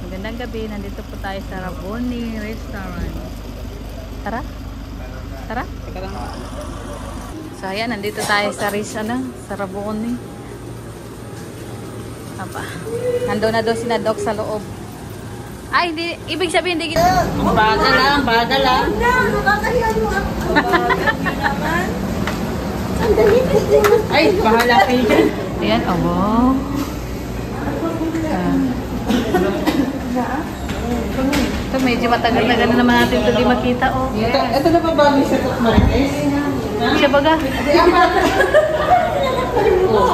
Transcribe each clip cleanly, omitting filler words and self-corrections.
Magandang gabi. Nandito po tayo sa Raboni Restaurant. Tara? Tara? So ayan, nandito tayo sa sa Raboni. Apa? Nandun na daw si Nadok sa loob. Ay, hindi, ibig sabihin hindi kita. Bagal lang, bagal lang. Ay, bahala kayo dyan. Ayan, oh wow. Ito medyo matagal-tagal na naman natin ito di makita, oh. Ito na ba bago siya sa Marites? Siya baga.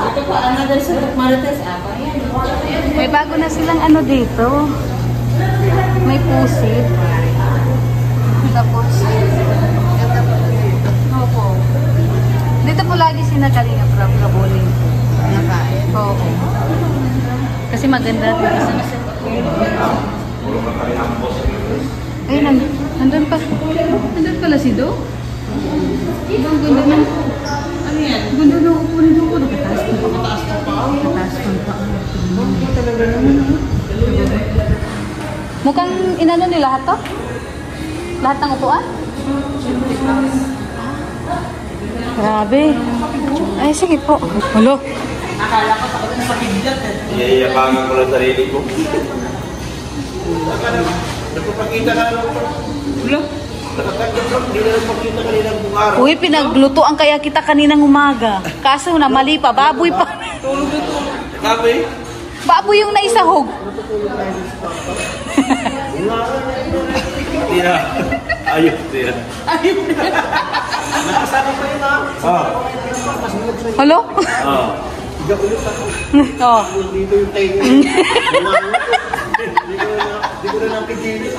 Ito pa, another sa Marites. May bago na silang ano dito. May pusit. Tapos, ganda po dito. Opo. Dito po lagi sinagaling ang Raboni. Nakain? Oo. Kasi maganda dito. Ay, nandun pa. Nandun pala si Do. Ang ganda na. Ano yan? Ganda na upo ni Do ko. Nakataas ko pa. Nakataas ko pa. Talaga naman. Mukhang inano nila lahat to? Lahat ng upuan? Grabe. Ay, sige po. Hulo. Akala ko takot na sa kidlat eh. Iyayabangan ko lang sarili ko. Nagpapakita ka lang. Wala. Nakatagod lang. Hindi na nagpakita kaninang buong araw. Uy, pinaglutoan kaya kita kaninang umaga. Kaso na mali pa. Baboy pa. Tulog na tulog. Sabi? Baboy yung naisahog. Tira. Ayos, tira. Ayun na. Nakasama pa yun ah. Hello? Oo. Oh. Dito yung tayo. Hindi ko na napigil.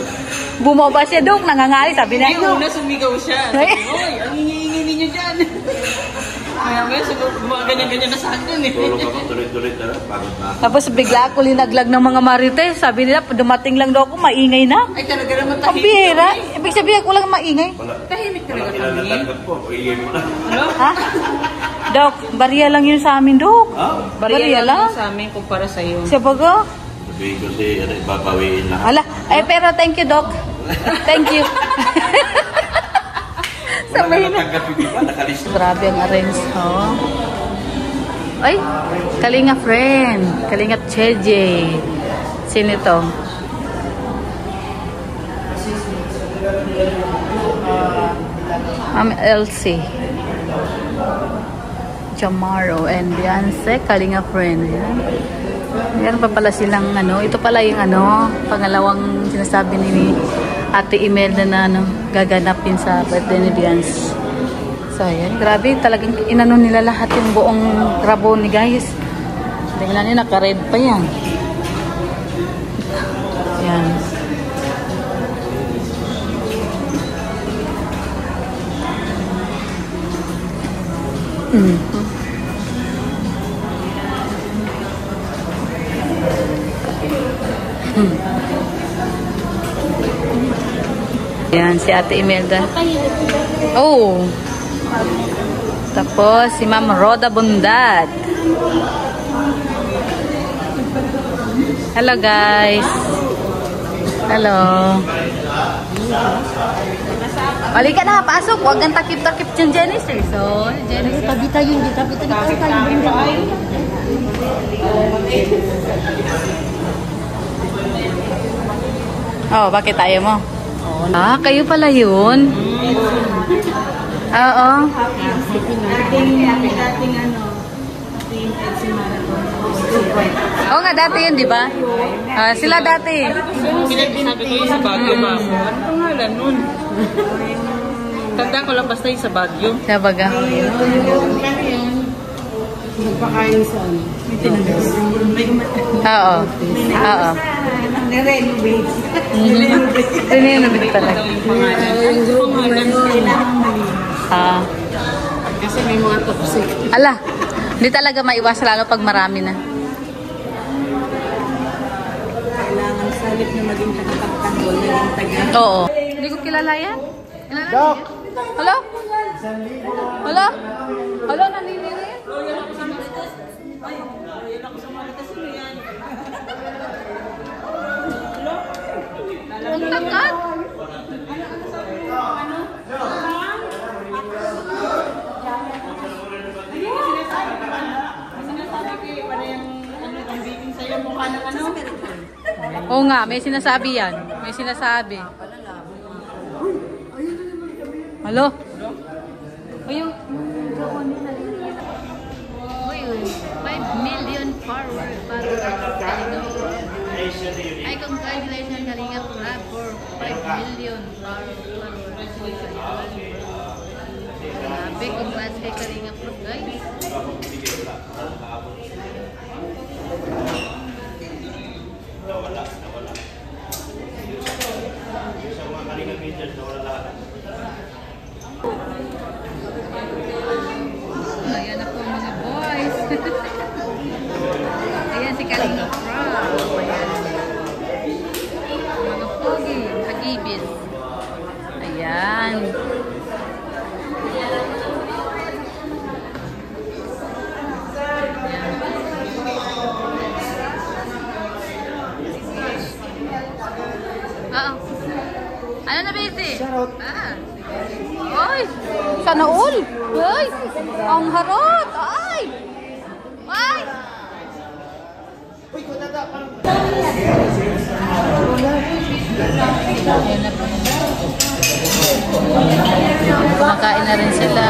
Bumaba siya doon. Nangangali. Sabi na. Yung una sumigaw siya. Sabi, oy, ang hingi-hingi ninyo dyan. Maya-maya, ganyan-ganyan na sa akin eh. Tulog ako tuloy-tuloy tara. Pagod na. Tapos bigla ako linaglag ng mga marites. Sabi nila, dumating lang daw ako, maingay na. Ay, talaga naman Ang tahimik. bihira. Ibig sabihin, walang maingay. Tahimik talaga Wala kami. natagod po. Iingay mo na. Ano? Ha? Dok, bariya lang yun sa amin, Dok. Ha? Bariya lang? sa amin kumpara sa iyo. Siya baga? Sabihin ko si babawiin na. Ala, ay pero thank you, Dok. Thank you. Wala Sabihin na na. natagod yung iba. Nakalis. Grabe ang arrange, oh. Ay, Kalinga friend. Kalinga Cheje. Sino ito? Ma'am Elsie. Chamaro and Beyonce. Kalinga friend. Yan. Yan pa pala silang ano. Ito pala yung ano, pangalawang sinasabi ni Ate Imelda na ano, gaganapin sa birthday ni Beyonce. So, ayan. Grabe. Talagang inano nila lahat yung buong Raboni, guys. Tingnan nyo, naka-red pa yan. Ayan. Ayan, si Ate Imelda. Oh! Tapos, si Ma'am Roda Bundat. Hello, guys. Hello. Halika na, pasok. Huwag kang takip-takip dyan, Janice. So, Janice. Tabi tayo, hindi tabi tayo. Oh, bakit tayo mo? Ah, kayo pala yun? Oo. Dating ano, Team Edsi Marathon. Oo nga, dati yun, di ba? Sila dati. Sabi ko yung sa Baguio ba? Ano pangalan nun? Tanda ko lang basta yung sa Baguio. Sabaga. Magpakain sa ano. Oo. Oo. Nire-renovate. Renovate talaga. Kasi may mga toxic. Ala, hindi talaga maiwas lalo pag marami na. Kailangan sa halip na maging tagapagtanggol, naging taga. Oo. Hindi ko kilala yan. Kilala niya? Hello? Hello? Hello, naninira yan? Kakat! Oo nga, may sinasabi yan. May sinasabi. Halo? Ayun. Uy, 5 million followers. Ay, congratulations Kalinga Prab for 5 million followers. Grabe, congrats kay Kalinga Prab, guys. Nawala. Sa mga Kalinga Majors, nawala lahat. Ayan ako mga boys. Ayan si Kalinga Prab. Ayan. Mga pogi, hagibis. Ayan. Oo. Ano na busy? Ah. Ay, sana all. Ay, ang harot. Ay. Ay. Kumakain na rin sila.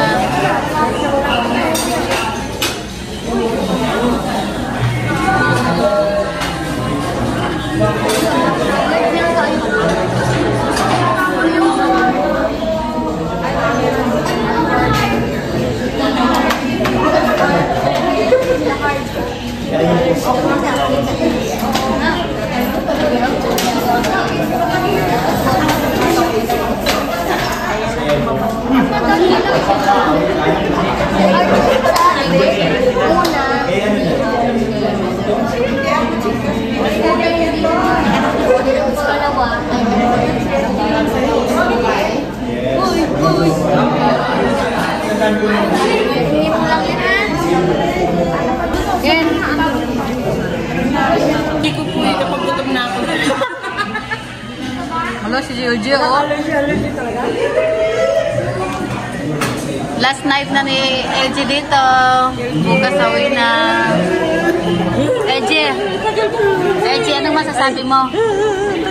Hindi ko po eh, kapag gutom na ako. Hello, si Gio, oh. Last night na ni LG dito. Bukas away na. LG, anong masasabi mo?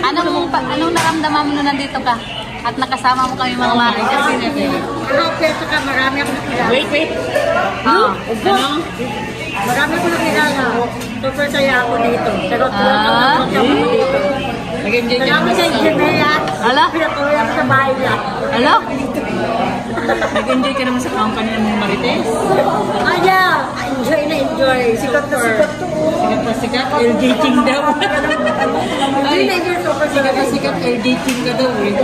Anong naramdaman mo na nandito ka? At nakasama mo kami mga mahal. Okay, saka marami akong nakilala. Wait. Oo. Ano? Marami akong nakilala. Super saya ako dito. Pero tuwa ako dito. Nag-enjoy ka Marami naman sa sa Jumea. Ala? Pinatuloy ako sa bahay niya. Hello? Nag-enjoy ka naman sa company ng mga Marites. Aya! Enjoy na enjoy. Sikat na sikat to. Sikat na sikat, LG King daw. Enjoy na enjoy. Super Sikat na sikat, LG King ka daw eh.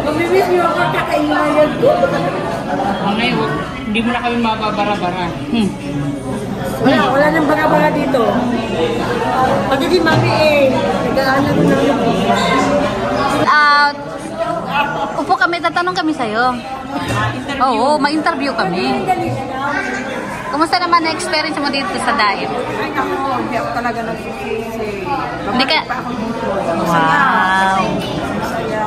Mamimiss niyo ako kakailangan ko. Ngayon, hindi mo na kami mababara-bara. Wala nang baga-baga dito. Pagiging mami eh. Nagdaanan ko na. Upo kami, tatanong kami sa'yo. Oo, ma-interview kami. Kumusta naman na experience mo dito sa diet? Ay ako, hindi ako talaga nagsisisi. Hindi ka... Masaya.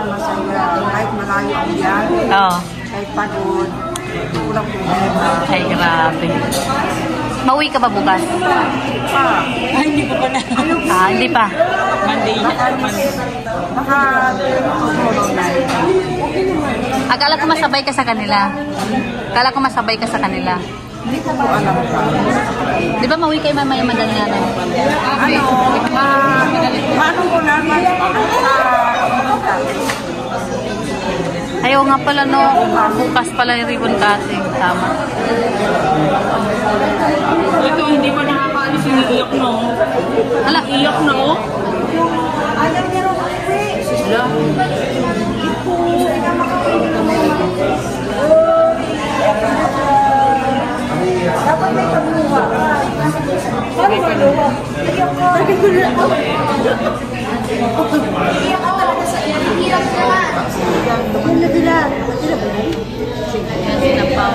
Masaya. Kahit malayo ang biyahe. Oo. Kahit pagod. Kulang problema. Ay, grabe. Mauwi ka ba bukas? Ay, hindi ko pa na. Hindi pa. Monday na. Baka susunod na. Akala ko masabay ka sa kanila. Akala ko masabay ka sa kanila. Hindi ko po alam pa. Di ba mauwi kayo mamaya madaling araw? Maano ko naman Ayaw nga pala no, bukas pala yung ribbon cutting. Tama. Ito, hindi pa nakakaalis yung iyak na oh. Hala, Iyak na oh. Ayaw niya rin dapat may pagluha. Sabi ko luha. Sabi ko luha. Iyak ka talaga sa iyo. Iyak ka naman. Doon na sila. yan sila pa.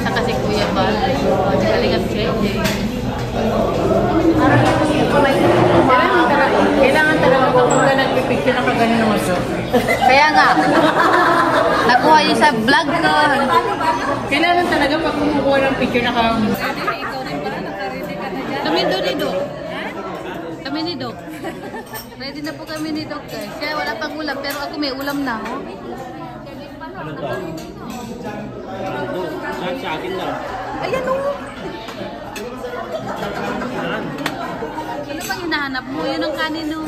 Saka si Kuya Bal. Kalingap JJ. Parang yung kamay ko. Kaya nga. Nakuha yun sa vlog ko. Kailangan talaga pag kumukuha ng picture na kami. Kami doon ni Doc. Kami ni Doc. Ready na po kami ni Doc guys. Kaya wala pang ulam pero ako may ulam na. Oh. Ano to? Sa akin lang. Ayan o. Ano pang hinahanap mo? Yun ang kanino.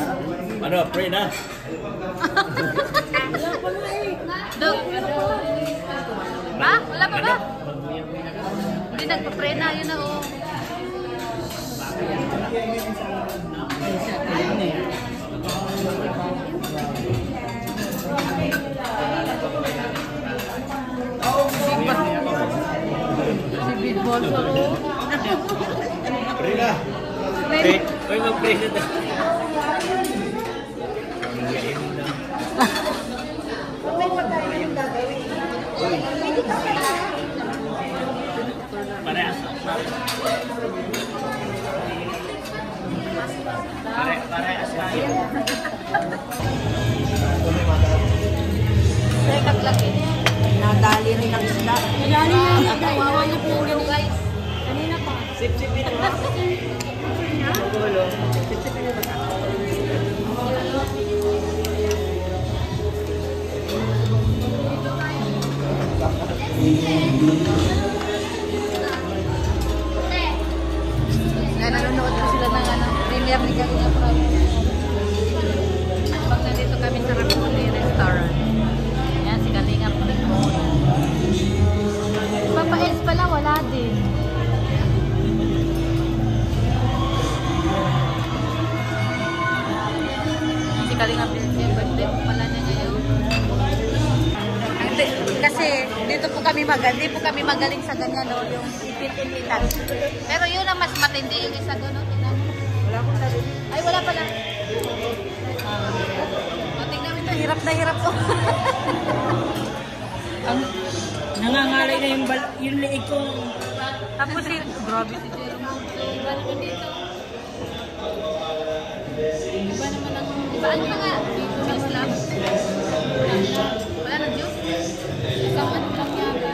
Ano, pray na? Doc. Ha? Wala pa ba? Hindi nagpa-pray na. Yun na o. Si Big Balls ako. Pray na. Pray. Pray, mag-pray na. Parehas. Parehas tayo. Teka lang eh. Nadali rin ang isda. Nadali yan. Kawawa niyo po yung guys. Kanina pa. Sip-sipin na. Sip-sipin na ba? Kaya nanonood ko sila ng premiere ni Kalinga Prab. Pag nandito kami sa Rapuli Restaurant. Yan, si Kalinga Prab. Papa Els pala, wala din. Si Kalinga Prab, birthday po pala niya ngayon. Kasi dito po kami magaling, po kami magaling sa ganyan, no? Yung ipit-ipitan. Pero yun ang mas matindi yung isa doon, no? Tingnan mo. Wala akong sabi. Ay, wala pala. Tingnan mo ito, hirap na hirap to. Ang nangangalay na yung liig ko. Tapos si, grabe si Jerome. Iba naman dito. Iba naman ang, iba ano na nga? Juice lang. Wala na juice? Isang ano lang yata.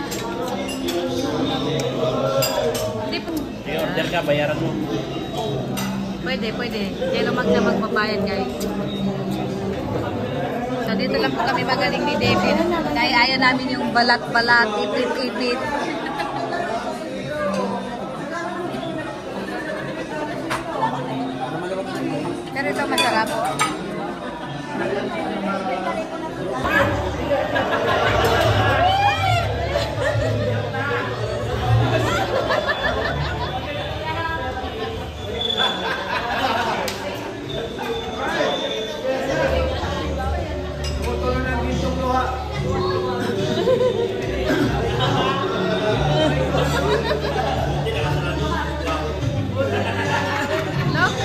Hindi po. I-order ka, bayaran mo. Pwede, pwede. Pero magbabayad guys. So dito lang po kami magaling ni David. Dahil ayaw namin yung balat-balat, ipit-ipit. Pero ito masarap.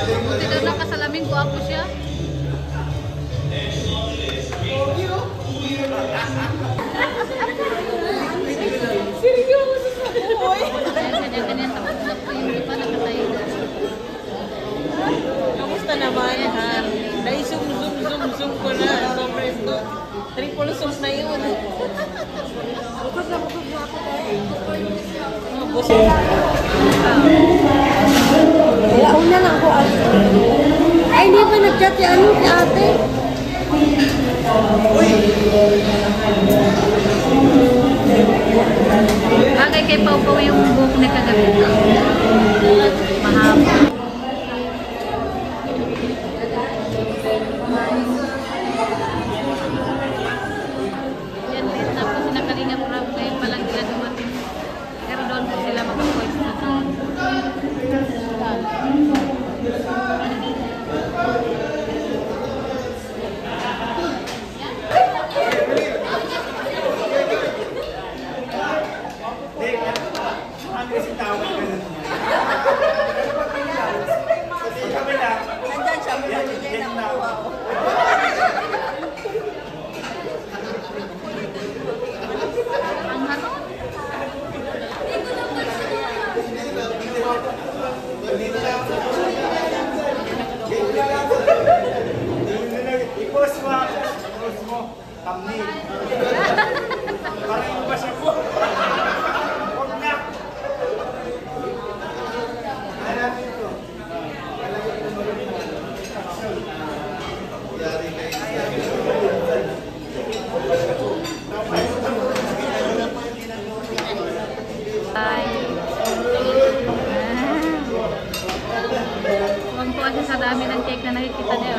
Buti daw nakasalamin, guwapo siya. Seryoso sa buhay. Ganyan-ganyan, tapos po yung iba nakatayo. Kamusta naman, ha? Dahil zoom ko na. So, presto. Triple zoom na yun. Bukod na ako tayo. Buso. Kaya una lang ako. Ay, hindi pa nag-chat si ano, si ate. Bagay kay Pau Pau yung buhok na kagabi. Mahaba. Yan, late na po sila Kalinga Prab. Ngayon pa lang sila dumating. Pero doon po sila makapoist na sa Huwag po kasi sa dami ng cake na nakikita niyo.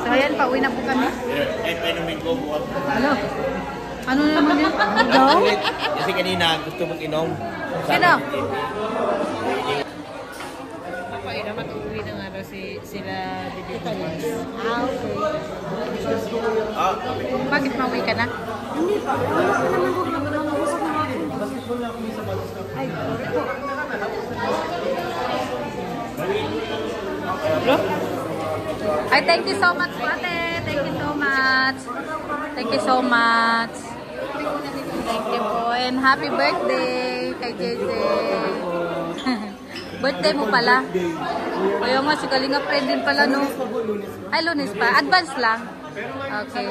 So ayan, pauwi na po kami. Painumin ko buwan. Ano? Ano naman yun? Ikaw? Kasi kanina gusto mag-inom. Sino? Ay, naman uuwi na nga daw sila dito. Ah, Bakit mauwi ka na? Hindi pa. Wala ka naman kung nag-usap na ako. Ay, sorry po. Ay, thank you so much, ate. Thank you so much. Thank you so much. Thank you po. And happy birthday kay JJ. Birthday mo pala. Kaya nga, si Kalinga friend din pala, no? Ay, Lunes pa. Advance lang. Okay.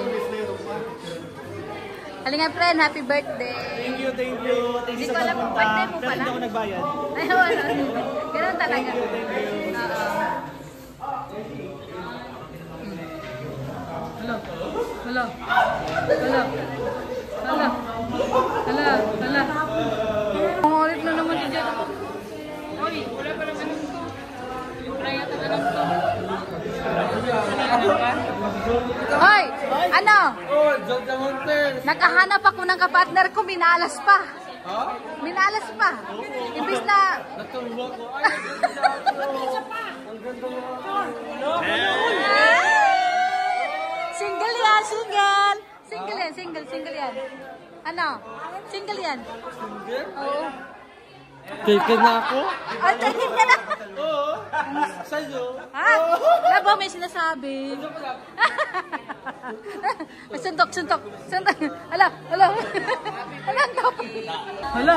Kalinga friend, happy birthday. thank you, thank you. Thank Hindi ko alam, birthday mo pala. Hindi ako nagbayad. Ay, wala. Ganun talaga. Oo. Hello. Hello. Hello. Hello. Hello. Hello. Ang ulit na naman si Jet. Uy, wala pa naman ito. Wala yata alam to. Hoy! Ano? Nakahanap ako ng kapartner ko, minalas pa. Minalas pa. Imbis na... Single yan, single. Single yan. Ano? Single yan. Oo. Taken na ako? Ay, takin ka na. Oo. Sa'yo? Ha? Wala ba may sinasabi? Suntok. Hala. Hala, ang topic. Hala.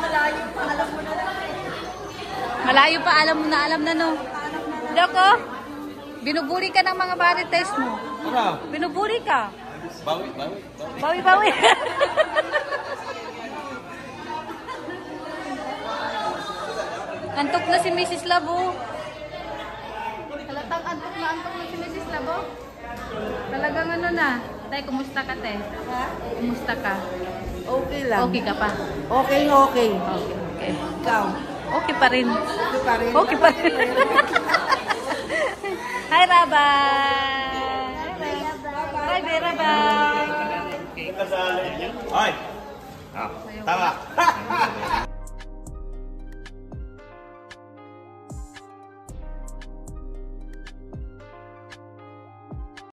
Malayo pa, alam na, no? Doko, binuburi ka ng mga marites mo. Ano? Binuburi ka. Bawi. Bawi. Antok na si Mrs. Labo. Talatang antok na si Mrs. Labo. Talagang ano na. Tay, kumusta ka, te? Ha? Kumusta ka? Okay lang. Okay ka pa? Okay. Okay. Ikaw? Okay pa rin. Okay pa rin. Okay pa rin. Hi, Raba. Hi, Raba. Ay! Ah, tama.